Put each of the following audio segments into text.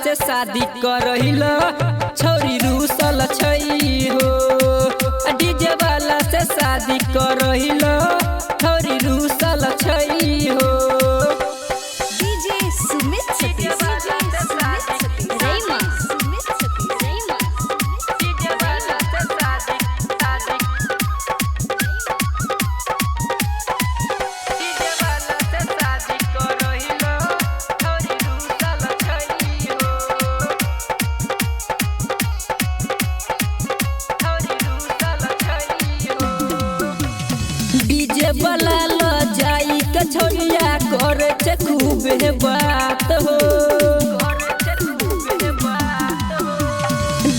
से शादी करहिल छौरी रूसल छई हो। डीजे वाला से शादी करहिल छौरी रूसल छई हो। डीजे सुमित सतीश डीजे वाला ल जाई के छोरिया करे छे खूब बात हो।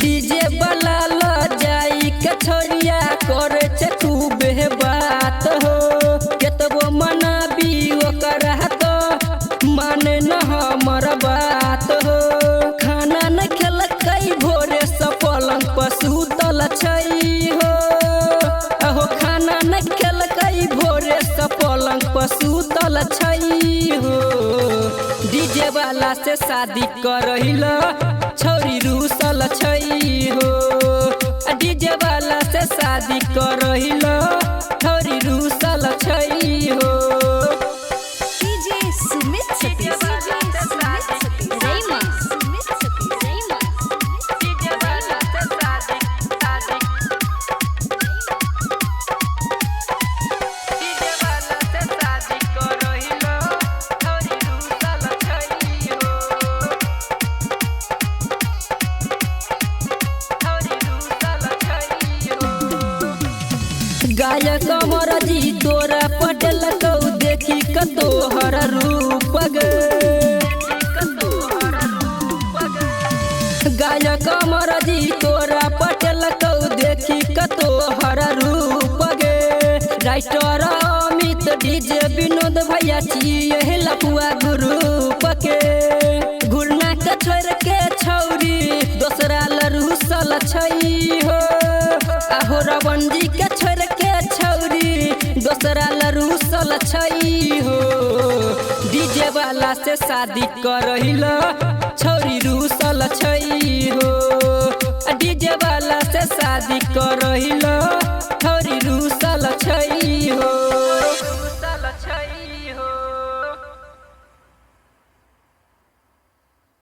डीजे वाला ल जाई के छोरिया करे छे खूब बात हो। केतबो मनाबी ओकरा तो माने न हमर बात हो। खाना न खेलकै भोरे से पलंग पर सुतल छई हो। अहो खाना न खेलकै भोरे से पलंग पर सुतल छई हो। डीजे वाला से शादी करहिल छौरी रूसल छई हो। डीजे वाला से शादी करहिल छौरी रूसल छई हो। डीजे सुमित सतीश गायक अमर जी तोरा पटल कौ देखी कतोहर रूप गे। गायक अमर जी तोरा पटल कौ देखी कतोहर रूप गे। राइटर अमित डीजे विनोद भैया छिए लपुआ ग्रुप के। घुरना के छोड़ के छौरी दोसरा लरूसल छई हो। आहो रवंजी के छोड़ के छौरी दोसरा लरूसल छई हो। डीजे वाला से शादी करहिल छौरी रूसल छई हो। डीजे वाला से शादी करहिल छौरी रूसल छई